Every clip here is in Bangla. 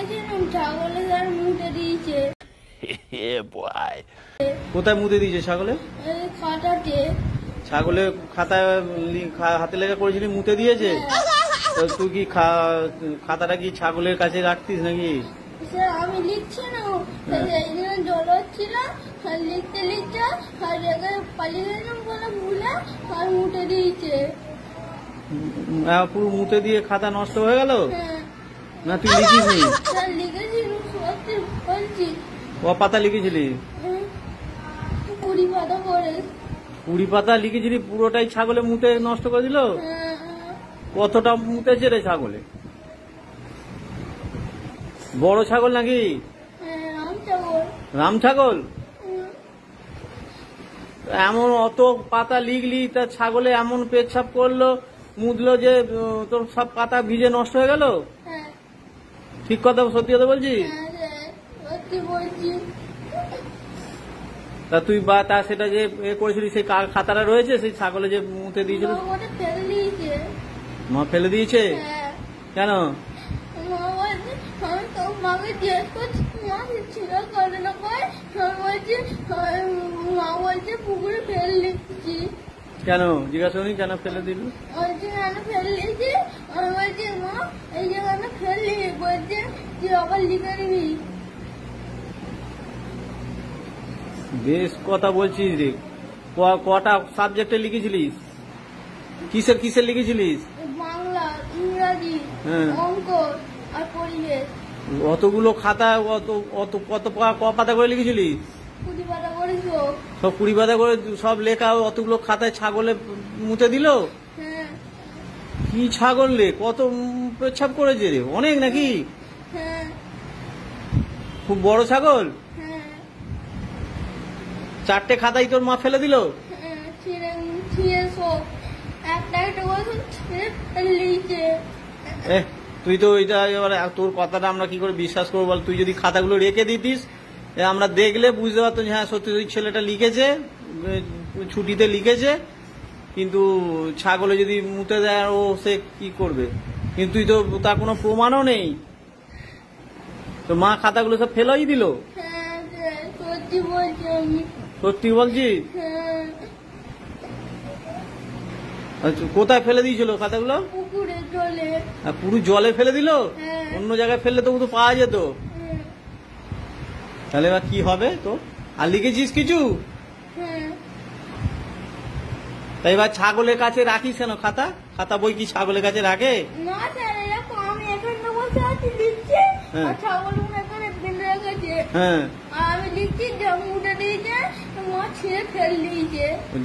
লিখেছিলাম ছাগলের আর মুতে দিয়েছে। কোথায় মুতে দিয়েছে ছাগলে? খাতাতে। ছাগলে খাতায় হাতে লেখা করেছিলি মুতে দিয়েছে? তুই কি খাতাটা কি ছাগলের কাছে রাখতিস নাকি? আমি লিখছি না, জল হচ্ছিল লিখতে লিখতে আর জায়গায় পালিয়ে গেলাম বলে ভুলে আর মুতে দিয়েছে। পুরো মুতে দিয়ে খাতা নষ্ট হয়ে গেল? না তুই লিখিস নি? লিখেছি, সত্যি বলছি। ক পাতা লিখেছিলি? 20 পাতা করে। 20 পাতা লিখেছিলি, পুরোটাই ছাগলে মুতে নষ্ট করে দিল? কতটা মুতেছে রে ছাগলে? বড় ছাগল নাকি? রাম ছাগল? এমন অত পাতা লিখলি, তা ছাগলে এমন পেচ্ছাপ করলো মুদলো যে তোর সব পাতা ভিজে নষ্ট হয়ে গেল? ঠিক কথা, সত্যি কথা বলছি? তা তুই বা তা সেটা যে করেছিলি সেই খাতাটা রয়েছে, সেই ছাগলে যে মুতে দিয়েছিল? মা ফেলে দিয়েছে? কেন? মাকে জিজ্ঞেস করছি, মা ছিল করে না কয়, মা বলছে পুকুরে ফেলে দিচ্ছি। কেন জিজ্ঞাসা করি কেন ফেলে দিল? বলছে কেন ফেলে দিয়েছি? আমি বলছি মা এই যে কেন ফেললি, বলছে তুই আবার লিখে নিবি। বেশ কথা বলছিস রে। কটা সাবজেক্টে লিখেছিলিস? কিসের কিসের লিখেছিলিস? বাংলা, ইংরাজি, অঙ্ক আর পরিবেশ। অতগুলো খাতা কত পাতা করে লিখেছিলিস? 20 পাতা করেছ। সব 20 পাতা করে সব লেখা অতগুলো খাতায় ছাগলে মুতে দিল? কি ছাগল রে, কত পেচ্ছাপ করেছে রে, অনেক নাকি? খুব বড় ছাগল? 4টে খাতাই তোর মা ফেলে দিল? তুই তো এটা এবারে তোর কথাটা আমরা কি করে বিশ্বাস করবো বল? তুই যদি খাতাগুলো রেখে দিতিস, আমরা দেখলে বুঝতে পারতাম হ্যাঁ সত্যি ওই ছেলেটা লিখেছে, ছুটিতে লিখেছে। কিন্তু ছাগলে যদি মুতে দেয় ও সে কি করবে? কিন্তু তুই তো তার কোনো প্রমাণও নেই। তো মা খাতাগুলো সব ফেলাই দিল? সত্যি বলছিস? কোথায় ফেলে দিয়েছিল খাতাগুলো? পুরো জলে ফেলে দিল? অন্য জায়গায় ফেললে তো পাওয়া যেত। তাহলে এবার কি হবে তো? আর লিখেছিস কিছু? তাই এবার ছাগলের কাছে রাখিস কেন খাতা? খাতা বই কি ছাগলের কাছে রাখে?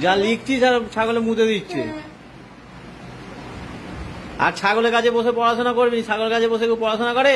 যা লিখছিস আর ছাগলে মুতে দিচ্ছে। আর ছাগলের কাছে বসে পড়াশোনা করবি? ছাগলের কাছে বসে কেউ পড়াশোনা করে?